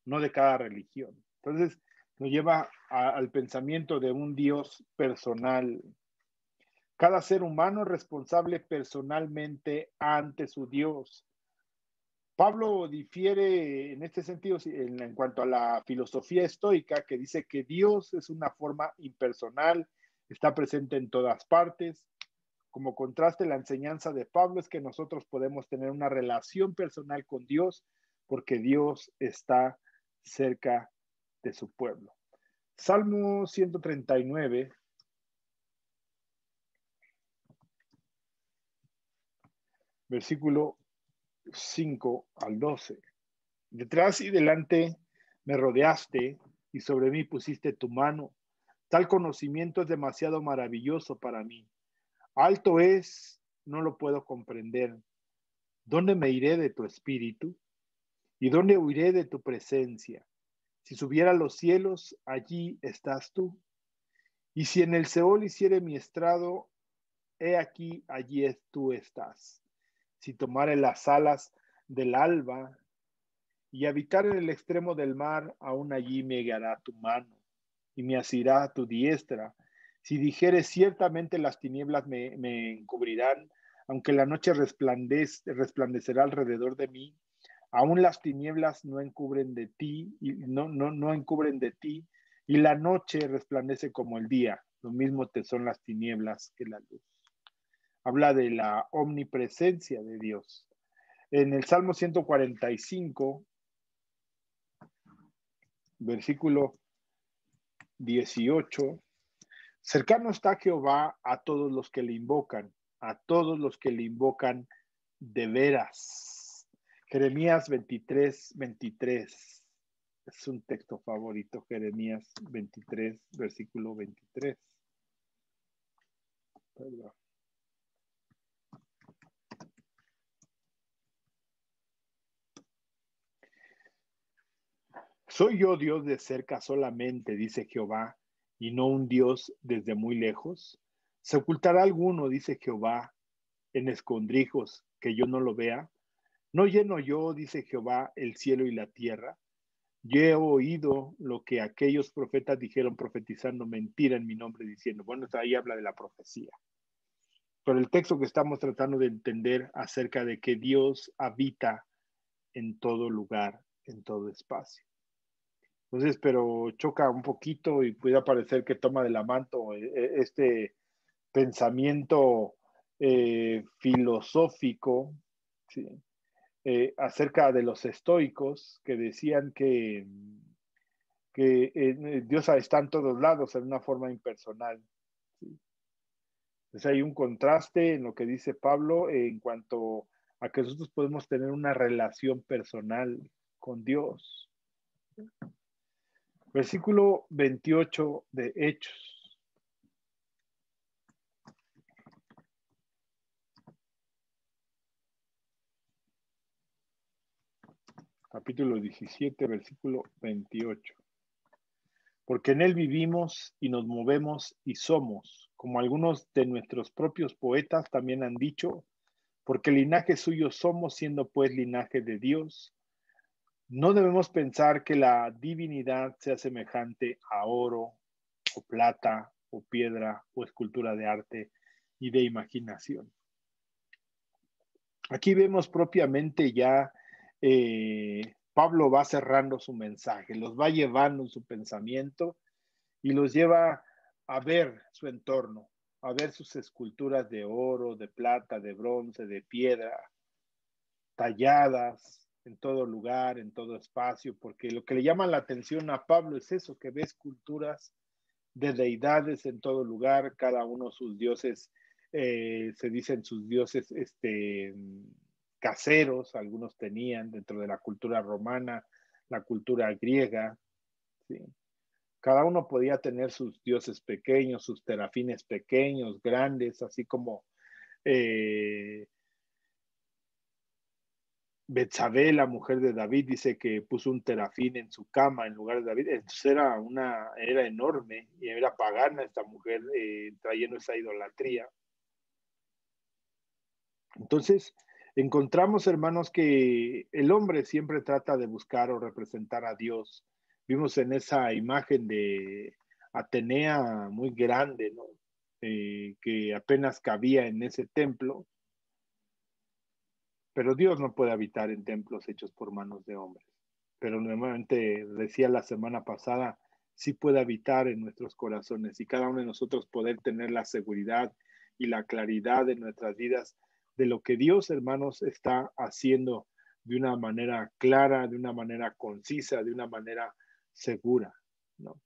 no de cada religión. Entonces nos lleva al pensamiento de un Dios personal. Cada ser humano es responsable personalmente ante su Dios. Pablo difiere en este sentido en cuanto a la filosofía estoica, que dice que Dios es una forma impersonal, está presente en todas partes. Como contraste, la enseñanza de Pablo es que nosotros podemos tener una relación personal con Dios porque Dios está cerca de su pueblo. Salmo 139, versículo 5 al 12. Detrás y delante me rodeaste y sobre mí pusiste tu mano. Tal conocimiento es demasiado maravilloso para mí. Alto es, no lo puedo comprender. ¿Dónde me iré de tu espíritu? ¿Y dónde huiré de tu presencia? Si subiera a los cielos, allí estás tú. Y si en el Seol hiciere mi estrado, he aquí, allí tú estás. Si tomare las alas del alba y habitar en el extremo del mar, aún allí me guiará tu mano y me asirá tu diestra. Si dijere ciertamente las tinieblas me encubrirán, aunque la noche resplandecerá alrededor de mí, aún las tinieblas no encubren de ti, y no encubren de ti, y la noche resplandece como el día. Lo mismo te son las tinieblas que la luz. Habla de la omnipresencia de Dios. En el Salmo 145, versículo 18, cercano está Jehová a todos los que le invocan, a todos los que le invocan de veras. Jeremías 23, 23. Es un texto favorito, Jeremías 23, versículo 23. Perdón. ¿Soy yo Dios de cerca solamente, dice Jehová, y no un Dios desde muy lejos? ¿Se ocultará alguno, dice Jehová, en escondrijos que yo no lo vea? ¿No lleno yo, dice Jehová, el cielo y la tierra? Yo he oído lo que aquellos profetas dijeron profetizando mentira en mi nombre, diciendo, bueno, ahí habla de la profecía. Pero el texto que estamos tratando de entender acerca de que Dios habita en todo lugar, en todo espacio. Entonces, pero choca un poquito y puede parecer que toma de la manto este pensamiento filosófico, ¿sí? Acerca de los estoicos que decían que Dios está en todos lados en una forma impersonal. ¿Sí? Entonces hay un contraste en lo que dice Pablo en cuanto a que nosotros podemos tener una relación personal con Dios. Versículo 28 de Hechos. Capítulo 17, versículo 28. Porque en él vivimos y nos movemos y somos, como algunos de nuestros propios poetas también han dicho, porque linaje suyo somos, siendo pues linaje de Dios. No debemos pensar que la divinidad sea semejante a oro, o plata, o piedra, o escultura de arte y de imaginación. Aquí vemos propiamente ya, Pablo va cerrando su mensaje, los va llevando en su pensamiento y los lleva a ver su entorno, a ver sus esculturas de oro, de plata, de bronce, de piedra, talladas en todo lugar, en todo espacio, porque lo que le llama la atención a Pablo es eso, que ve esculturas de deidades en todo lugar, cada uno sus dioses, se dicen sus dioses caseros, algunos tenían dentro de la cultura romana, la cultura griega, ¿sí? Cada uno podía tener sus dioses pequeños, sus terafines pequeños, grandes, así como Betsabé, la mujer de David, dice que puso un terafín en su cama en lugar de David. Entonces era enorme y era pagana esta mujer, trayendo esa idolatría. Entonces, encontramos, hermanos, que el hombre siempre trata de buscar o representar a Dios. Vimos en esa imagen de Atenea muy grande, ¿no? Que apenas cabía en ese templo, pero Dios no puede habitar en templos hechos por manos de hombres. Pero nuevamente, decía la semana pasada, sí puede habitar en nuestros corazones y cada uno de nosotros poder tener la seguridad y la claridad en nuestras vidas de lo que Dios, hermanos, está haciendo de una manera clara, de una manera concisa, de una manera segura, ¿no?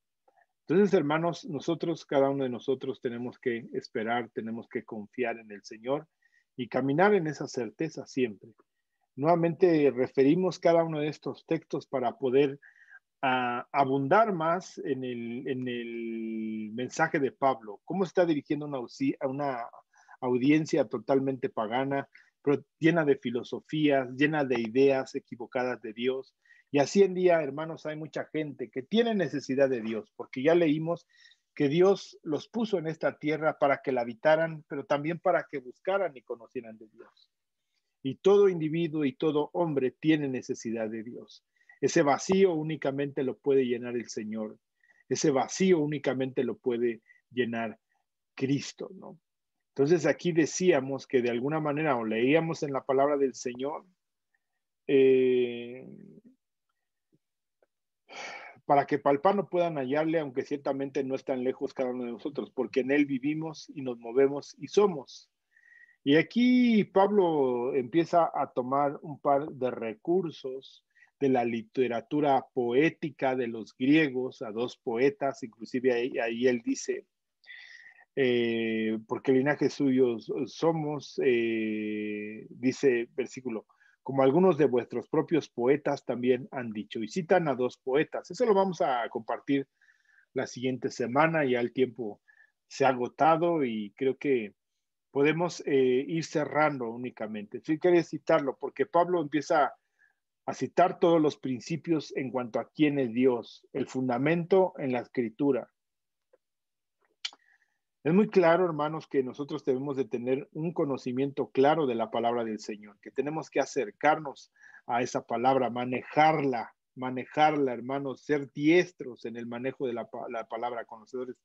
Entonces, hermanos, nosotros, cada uno de nosotros tenemos que esperar, tenemos que confiar en el Señor y caminar en esa certeza siempre. Nuevamente referimos cada uno de estos textos para poder abundar más en el mensaje de Pablo. Cómo está dirigiendo a una audiencia totalmente pagana, pero llena de filosofías, llena de ideas equivocadas de Dios. Y así en día, hermanos, hay mucha gente que tiene necesidad de Dios, porque ya leímos que Dios los puso en esta tierra para que la habitaran, pero también para que buscaran y conocieran de Dios. Y todo individuo y todo hombre tiene necesidad de Dios. Ese vacío únicamente lo puede llenar el Señor. Ese vacío únicamente lo puede llenar Cristo, ¿no? Entonces aquí decíamos que de alguna manera, o leíamos en la palabra del Señor, para que palpano puedan hallarle, aunque ciertamente no están lejos cada uno de nosotros, porque en Él vivimos y nos movemos y somos. Y aquí Pablo empieza a tomar un par de recursos de la literatura poética de los griegos, a dos poetas, inclusive ahí él dice, porque linaje suyos somos, dice versículo, como algunos de vuestros propios poetas también han dicho, y citan a dos poetas. Eso lo vamos a compartir la siguiente semana, ya el tiempo se ha agotado y creo que podemos ir cerrando únicamente. Sí quería citarlo porque Pablo empieza a citar todos los principios en cuanto a quién es Dios, el fundamento en la escritura. Es muy claro, hermanos, que nosotros debemos de tener un conocimiento claro de la palabra del Señor, que tenemos que acercarnos a esa palabra, manejarla, hermanos, ser diestros en el manejo de la palabra, conocedores.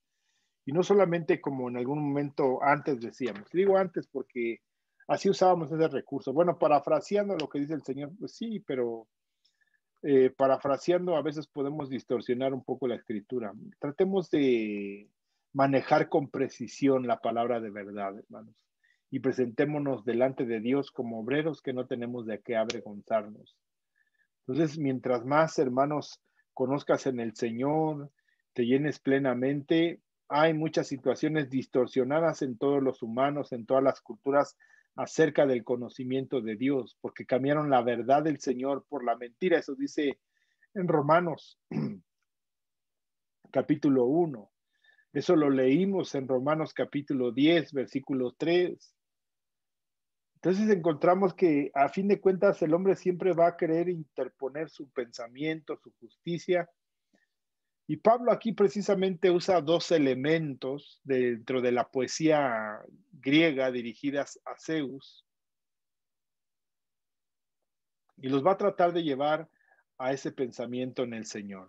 Y no solamente como en algún momento antes decíamos, digo antes porque así usábamos ese recurso. Bueno, parafraseando lo que dice el Señor, pues sí, pero parafraseando a veces podemos distorsionar un poco la escritura. Tratemos de manejar con precisión la palabra de verdad, hermanos, y presentémonos delante de Dios como obreros que no tenemos de qué avergonzarnos. Entonces, mientras más, hermanos, conozcas en el Señor, te llenes plenamente, hay muchas situaciones distorsionadas en todos los humanos, en todas las culturas, acerca del conocimiento de Dios, porque cambiaron la verdad del Señor por la mentira. Eso dice en Romanos capítulo 1. Eso lo leímos en Romanos capítulo 10, versículo 3. Entonces encontramos que a fin de cuentas el hombre siempre va a querer interponer su pensamiento, su justicia. Y Pablo aquí precisamente usa dos elementos dentro de la poesía griega dirigidas a Zeus. y los va a tratar de llevar a ese pensamiento en el Señor,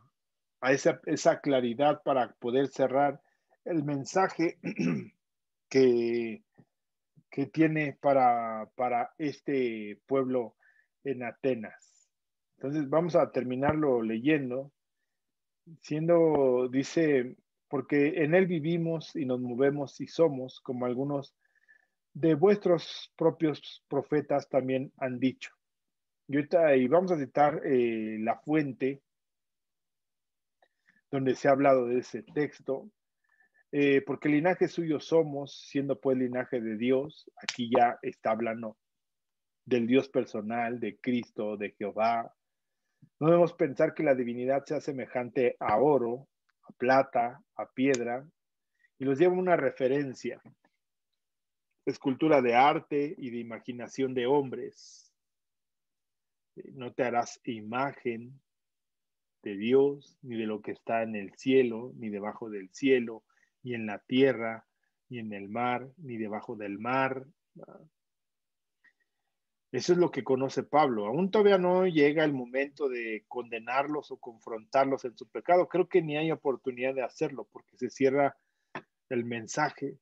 a esa claridad para poder cerrar el mensaje que, que tiene para este pueblo en Atenas. Entonces vamos a terminarlo leyendo, dice, porque en él vivimos y nos movemos y somos, como algunos de vuestros propios profetas también han dicho. Y vamos a citar la fuente donde se ha hablado de ese texto, porque linaje suyo somos, siendo pues linaje de Dios. Aquí ya está hablando del Dios personal, de Cristo, de Jehová. No debemos pensar que la divinidad sea semejante a oro, a plata, a piedra, y los lleva una referencia, escultura de arte y de imaginación de hombres. No te harás imagen de Dios, ni de lo que está en el cielo, ni debajo del cielo, ni en la tierra, ni en el mar, ni debajo del mar. Eso es lo que conoce Pablo. Aún todavía no llega el momento de condenarlos o confrontarlos en su pecado. Creo que ni hay oportunidad de hacerlo porque se cierra el mensaje.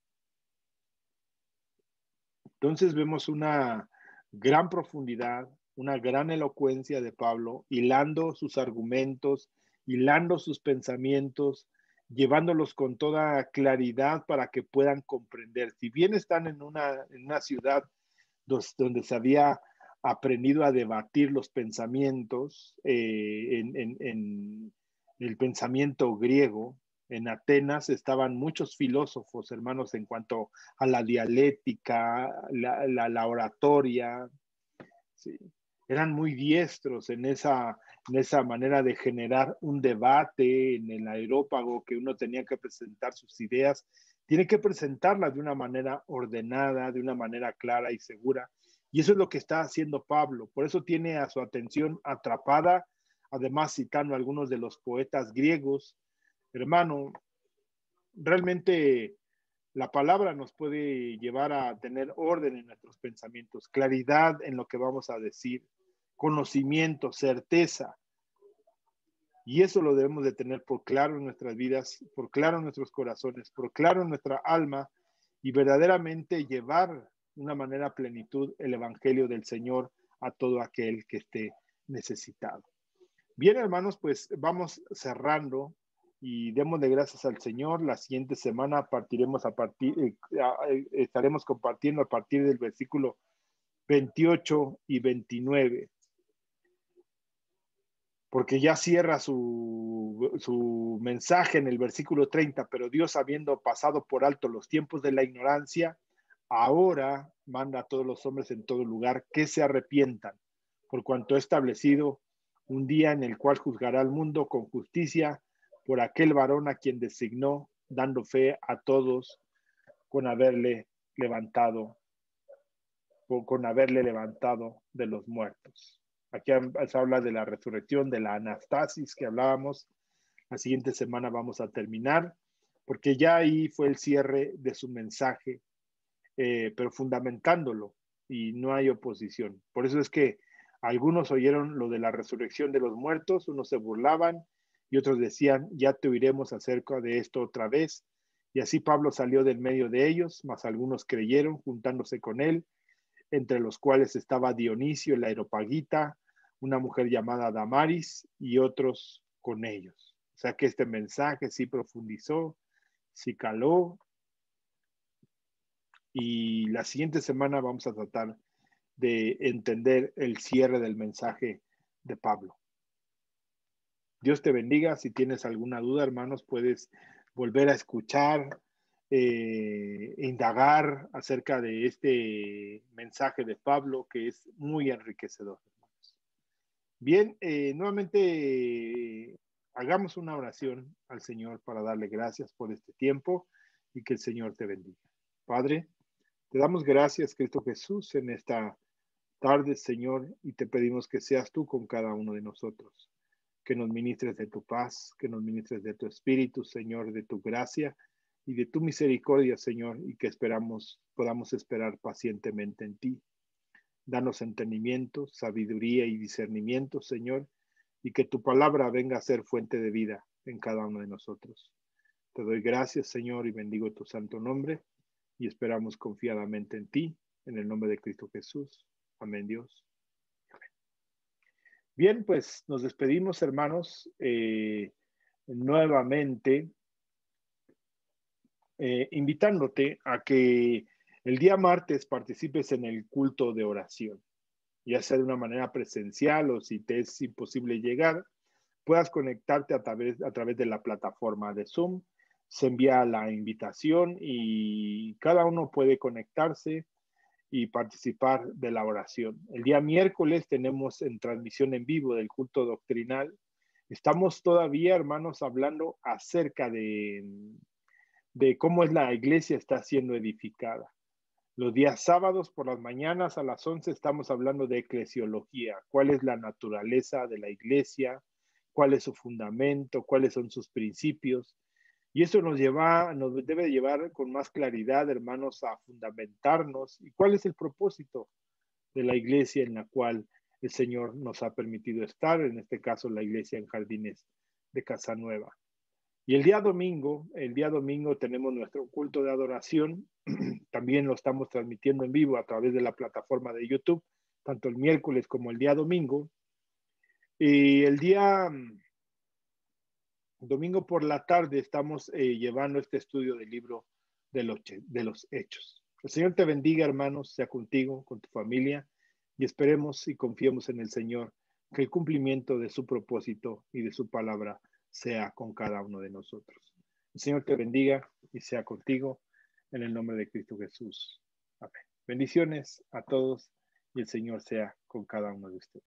Entonces vemos una gran profundidad, una gran elocuencia de Pablo, hilando sus argumentos, hilando sus pensamientos, llevándolos con toda claridad para que puedan comprender. Si bien están en una ciudad donde se había aprendido a debatir los pensamientos en el pensamiento griego. En Atenas estaban muchos filósofos, hermanos, en cuanto a la dialéctica, la oratoria, ¿sí? Eran muy diestros en esa manera de generar un debate en el aerópago, que uno tenía que presentar sus ideas, tiene que presentarlas de una manera ordenada, de una manera clara y segura. Y eso es lo que está haciendo Pablo. Por eso tiene a su atención atrapada, además citando a algunos de los poetas griegos. Hermano, realmente la palabra nos puede llevar a tener orden en nuestros pensamientos, claridad en lo que vamos a decir, conocimiento, certeza. Y eso lo debemos de tener por claro en nuestras vidas, por claro en nuestros corazones, por claro en nuestra alma y verdaderamente llevar de una manera a plenitud el evangelio del Señor a todo aquel que esté necesitado. Bien, hermanos, pues vamos cerrando y démosle gracias al Señor. La siguiente semana estaremos compartiendo a partir del versículo 28 y 29, porque ya cierra su mensaje en el versículo 30, pero Dios, habiendo pasado por alto los tiempos de la ignorancia, ahora manda a todos los hombres en todo lugar que se arrepientan, por cuanto ha establecido un día en el cual juzgará al mundo con justicia por aquel varón a quien designó, dando fe a todos con haberle levantado, con haberle levantado de los muertos. Aquí se habla de la resurrección, de la anastasis que hablábamos. La siguiente semana vamos a terminar, porque ya ahí fue el cierre de su mensaje, pero fundamentándolo, y no hay oposición. Por eso es que algunos oyeron lo de la resurrección de los muertos, unos se burlaban y otros decían, ya te oiremos acerca de esto otra vez. Y así Pablo salió del medio de ellos, mas algunos creyeron juntándose con él, entre los cuales estaba Dionisio el Areopagita, una mujer llamada Damaris y otros con ellos. O sea que este mensaje sí profundizó, sí caló, y la siguiente semana vamos a tratar de entender el cierre del mensaje de Pablo. Dios te bendiga. Si tienes alguna duda, hermanos, puedes volver a escuchar, indagar acerca de este mensaje de Pablo, que es muy enriquecedor, hermanos. Bien, nuevamente hagamos una oración al Señor para darle gracias por este tiempo y que el Señor te bendiga. Padre, te damos gracias, Cristo Jesús, en esta tarde, Señor, y te pedimos que seas tú con cada uno de nosotros, que nos ministres de tu paz, que nos ministres de tu espíritu, Señor, de tu gracia y de tu misericordia, Señor, y que podamos esperar pacientemente en ti. Danos entendimiento, sabiduría y discernimiento, Señor, y que tu palabra venga a ser fuente de vida en cada uno de nosotros. Te doy gracias, Señor, y bendigo tu santo nombre, y esperamos confiadamente en ti, en el nombre de Cristo Jesús. Amén, Dios. Bien, pues nos despedimos, hermanos, nuevamente, invitándote a que el día martes participes en el culto de oración, ya sea de una manera presencial o si te es imposible llegar, puedas conectarte a través de la plataforma de Zoom. Se envía la invitación y cada uno puede conectarse y participar de la oración. El día miércoles tenemos en transmisión en vivo del culto doctrinal. Estamos todavía, hermanos, hablando acerca de cómo es la iglesia está siendo edificada. Los días sábados por las mañanas a las 11 estamos hablando de eclesiología, cuál es la naturaleza de la iglesia, cuál es su fundamento, cuáles son sus principios. Y eso nos debe llevar con más claridad, hermanos, a fundamentarnos y cuál es el propósito de la iglesia en la cual el Señor nos ha permitido estar, en este caso la iglesia en Jardines de Casanueva. Y el día domingo tenemos nuestro culto de adoración. También lo estamos transmitiendo en vivo a través de la plataforma de YouTube, tanto el miércoles como el día domingo. Y el día domingo por la tarde estamos llevando este estudio del libro de los Hechos. El Señor te bendiga, hermanos, sea contigo, con tu familia, y esperemos y confiemos en el Señor que el cumplimiento de su propósito y de su palabra sea con cada uno de nosotros. El Señor te bendiga y sea contigo en el nombre de Cristo Jesús. Amén. Bendiciones a todos y el Señor sea con cada uno de ustedes.